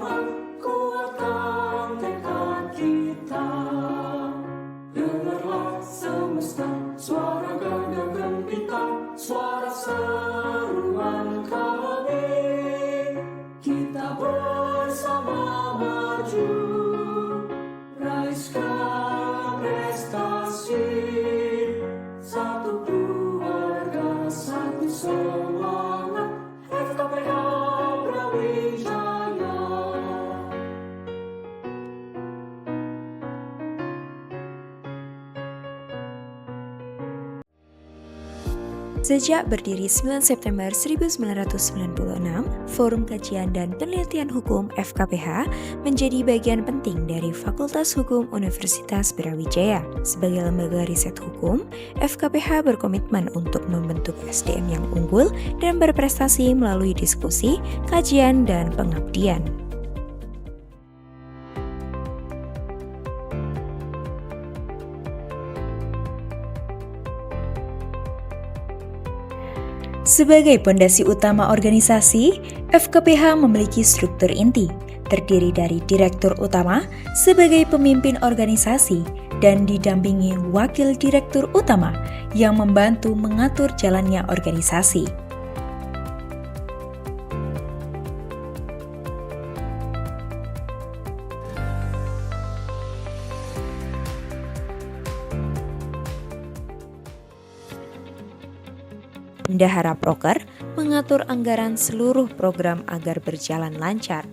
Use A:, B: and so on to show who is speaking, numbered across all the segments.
A: suara, kuatkan tekad kita. Dengarlah semesta, suara ganda gempita, suara seruan kami. Kita bersama maju, raih segala prestasi. Satu keluarga, satu semangat, FKPH Brawijaya.
B: Sejak berdiri 9 September 1996, Forum Kajian dan Penelitian Hukum FKPH menjadi bagian penting dari Fakultas Hukum Universitas Brawijaya. Sebagai lembaga riset hukum, FKPH berkomitmen untuk membentuk SDM yang unggul dan berprestasi melalui diskusi, kajian, dan pengabdian. Sebagai pondasi utama organisasi, FKPH memiliki struktur inti, terdiri dari direktur utama sebagai pemimpin organisasi dan didampingi wakil direktur utama yang membantu mengatur jalannya organisasi. Bendahara Proker mengatur anggaran seluruh program agar berjalan lancar.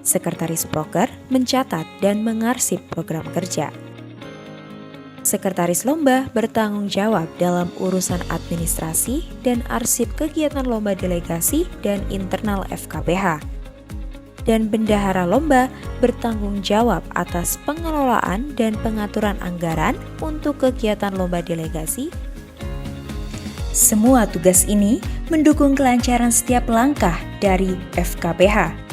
B: Sekretaris Proker mencatat dan mengarsip program kerja. Sekretaris Lomba bertanggung jawab dalam urusan administrasi dan arsip kegiatan lomba delegasi dan internal FKPH. Dan Bendahara Lomba bertanggung jawab atas pengelolaan dan pengaturan anggaran untuk kegiatan lomba delegasi. Semua tugas ini mendukung kelancaran setiap langkah dari FKPH.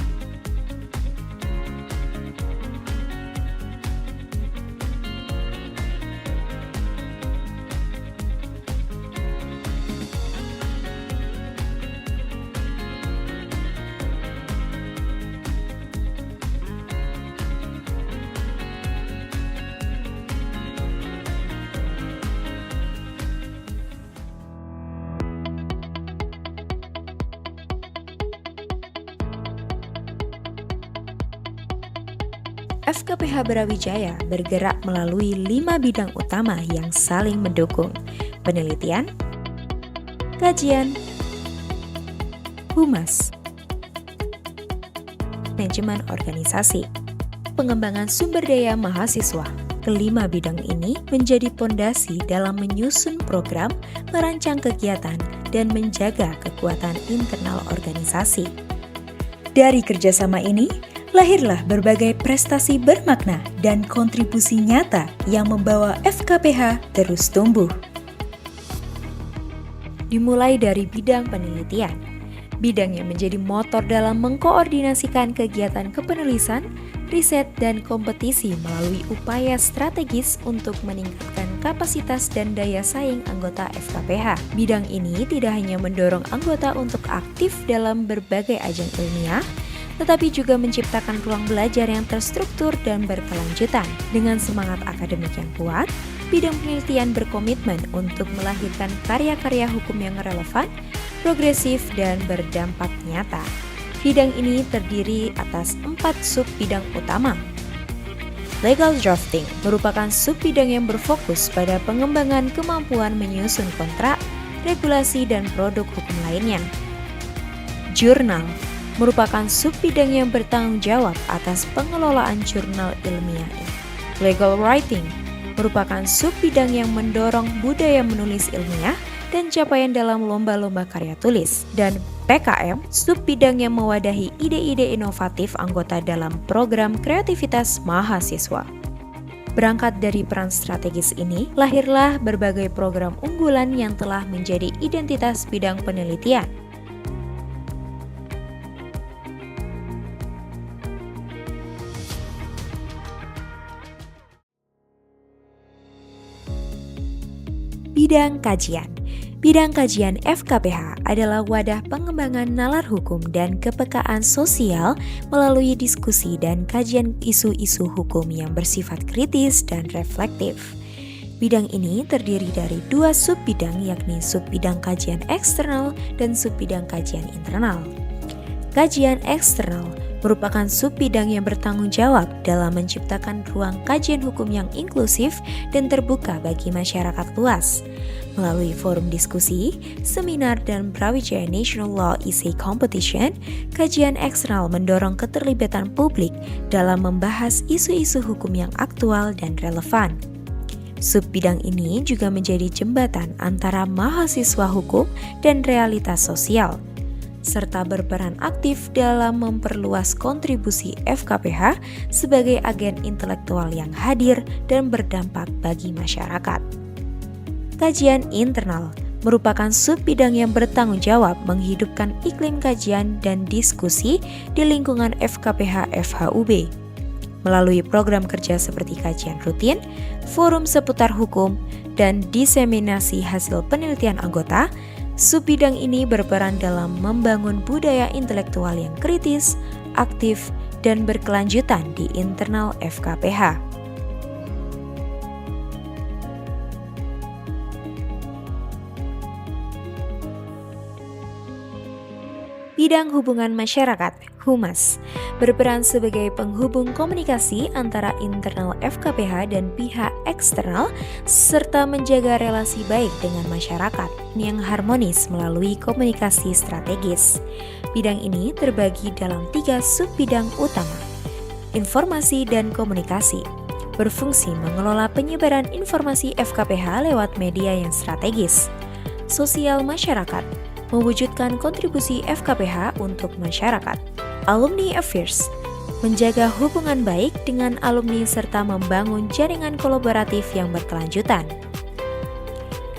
B: FKPH Brawijaya bergerak melalui 5 bidang utama yang saling mendukung: penelitian, kajian, humas, manajemen organisasi, pengembangan sumber daya mahasiswa. Kelima bidang ini menjadi pondasi dalam menyusun program, merancang kegiatan, dan menjaga kekuatan internal organisasi. Dari kerjasama ini, lahirlah berbagai prestasi bermakna dan kontribusi nyata yang membawa FKPH terus tumbuh. Dimulai dari bidang penelitian, bidang yang menjadi motor dalam mengkoordinasikan kegiatan kepenulisan, riset, dan kompetisi melalui upaya strategis untuk meningkatkan kapasitas dan daya saing anggota FKPH. Bidang ini tidak hanya mendorong anggota untuk aktif dalam berbagai ajang ilmiah, tetapi juga menciptakan ruang belajar yang terstruktur dan berkelanjutan. Dengan semangat akademik yang kuat, bidang penelitian berkomitmen untuk melahirkan karya-karya hukum yang relevan, progresif, dan berdampak nyata. Bidang ini terdiri atas 4 sub-bidang utama. Legal drafting merupakan sub-bidang yang berfokus pada pengembangan kemampuan menyusun kontrak, regulasi, dan produk hukum lainnya. Jurnal merupakan sub-bidang yang bertanggung jawab atas pengelolaan jurnal ilmiah. Legal writing merupakan sub-bidang yang mendorong budaya menulis ilmiah dan capaian dalam lomba-lomba karya tulis. Dan PKM, sub-bidang yang mewadahi ide-ide inovatif anggota dalam program kreativitas mahasiswa. Berangkat dari peran strategis ini, lahirlah berbagai program unggulan yang telah menjadi identitas bidang penelitian. Bidang kajian. Bidang kajian FKPH adalah wadah pengembangan nalar hukum dan kepekaan sosial melalui diskusi dan kajian isu-isu hukum yang bersifat kritis dan reflektif. Bidang ini terdiri dari 2 subbidang, yakni subbidang kajian eksternal dan subbidang kajian internal. Kajian eksternal merupakan subbidang yang bertanggung jawab dalam menciptakan ruang kajian hukum yang inklusif dan terbuka bagi masyarakat luas. Melalui forum diskusi, seminar, dan Brawijaya National Law Essay Competition, kajian eksternal mendorong keterlibatan publik dalam membahas isu-isu hukum yang aktual dan relevan. Subbidang ini juga menjadi jembatan antara mahasiswa hukum dan realitas sosial, serta berperan aktif dalam memperluas kontribusi FKPH sebagai agen intelektual yang hadir dan berdampak bagi masyarakat. Kajian internal merupakan subbidang yang bertanggung jawab menghidupkan iklim kajian dan diskusi di lingkungan FKPH FHUB. Melalui program kerja seperti kajian rutin, forum seputar hukum, dan diseminasi hasil penelitian anggota, subbidang ini berperan dalam membangun budaya intelektual yang kritis, aktif, dan berkelanjutan di internal FKPH. Bidang hubungan masyarakat, Humas, berperan sebagai penghubung komunikasi antara internal FKPH dan pihak eksternal, serta menjaga relasi baik dengan masyarakat yang harmonis melalui komunikasi strategis. Bidang ini terbagi dalam 3 subbidang utama. Informasi dan komunikasi berfungsi mengelola penyebaran informasi FKPH lewat media yang strategis. Sosial masyarakat mewujudkan kontribusi FKPH untuk masyarakat. Alumni Affairs menjaga hubungan baik dengan alumni serta membangun jaringan kolaboratif yang berkelanjutan.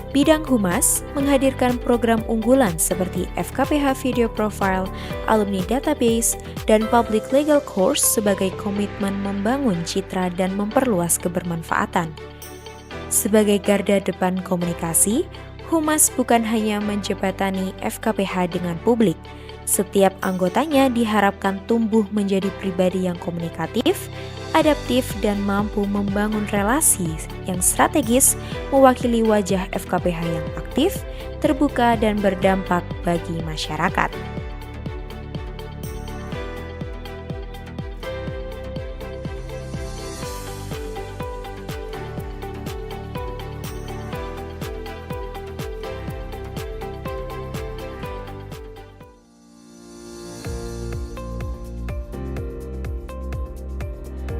B: Bidang Humas menghadirkan program unggulan seperti FKPH Video Profile, Alumni Database, dan Public Legal Course sebagai komitmen membangun citra dan memperluas kebermanfaatan. Sebagai garda depan komunikasi, Humas bukan hanya menjembatani FKPH dengan publik. Setiap anggotanya diharapkan tumbuh menjadi pribadi yang komunikatif, adaptif, dan mampu membangun relasi yang strategis, mewakili wajah FKPH yang aktif, terbuka, dan berdampak bagi masyarakat.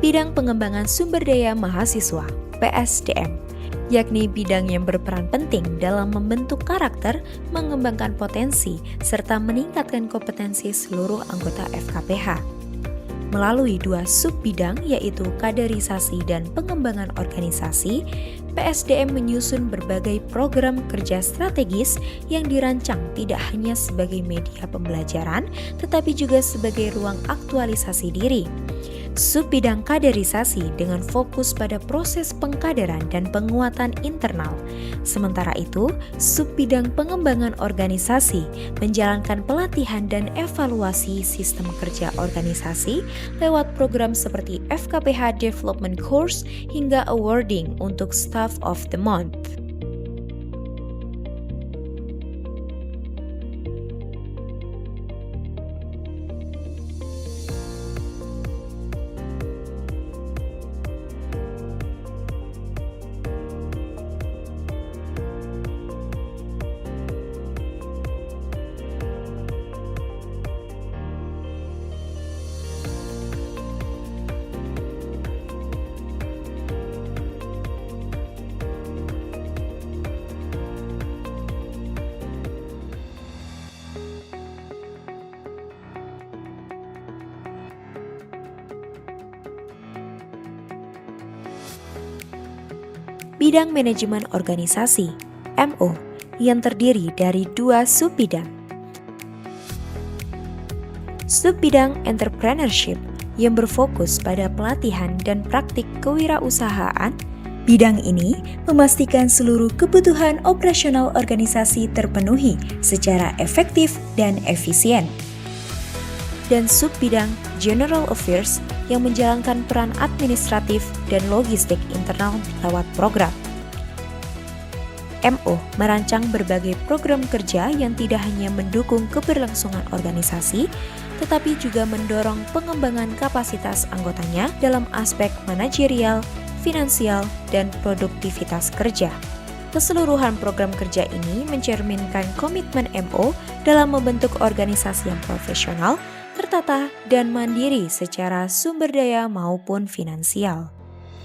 B: Bidang pengembangan sumber daya mahasiswa, PSDM, yakni bidang yang berperan penting dalam membentuk karakter, mengembangkan potensi, serta meningkatkan kompetensi seluruh anggota FKPH. Melalui 2 subbidang yaitu kaderisasi dan pengembangan organisasi, PSDM menyusun berbagai program kerja strategis yang dirancang tidak hanya sebagai media pembelajaran, tetapi juga sebagai ruang aktualisasi diri. Subbidang kaderisasi dengan fokus pada proses pengkaderan dan penguatan internal. Sementara itu, subbidang pengembangan organisasi menjalankan pelatihan dan evaluasi sistem kerja organisasi lewat program seperti FKPH Development Course hingga awarding untuk Staff of the Month. Bidang manajemen organisasi, MO, yang terdiri dari 2 subbidang. Subbidang entrepreneurship yang berfokus pada pelatihan dan praktik kewirausahaan, Bidang ini memastikan seluruh kebutuhan operasional organisasi terpenuhi secara efektif dan efisien. Dan subbidang General Affairs yang menjalankan peran administratif dan logistik internal lewat program. MO merancang berbagai program kerja yang tidak hanya mendukung keberlangsungan organisasi, tetapi juga mendorong pengembangan kapasitas anggotanya dalam aspek manajerial, finansial, dan produktivitas kerja. Keseluruhan program kerja ini mencerminkan komitmen MO dalam membentuk organisasi yang profesional, tertata, dan mandiri secara sumber daya maupun finansial.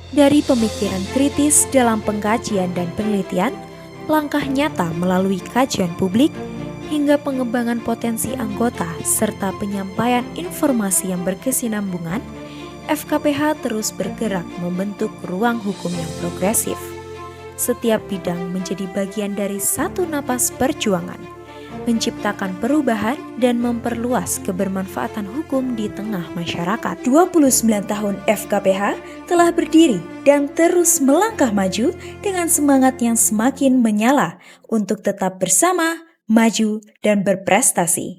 B: Dari pemikiran kritis dalam pengkajian dan penelitian, langkah nyata melalui kajian publik, hingga pengembangan potensi anggota serta penyampaian informasi yang berkesinambungan, FKPH terus bergerak membentuk ruang hukum yang progresif. Setiap bidang menjadi bagian dari satu napas perjuangan, menciptakan perubahan dan memperluas kebermanfaatan hukum di tengah masyarakat. 29 tahun FKPH telah berdiri dan terus melangkah maju dengan semangat yang semakin menyala untuk tetap bersama, maju, dan berprestasi.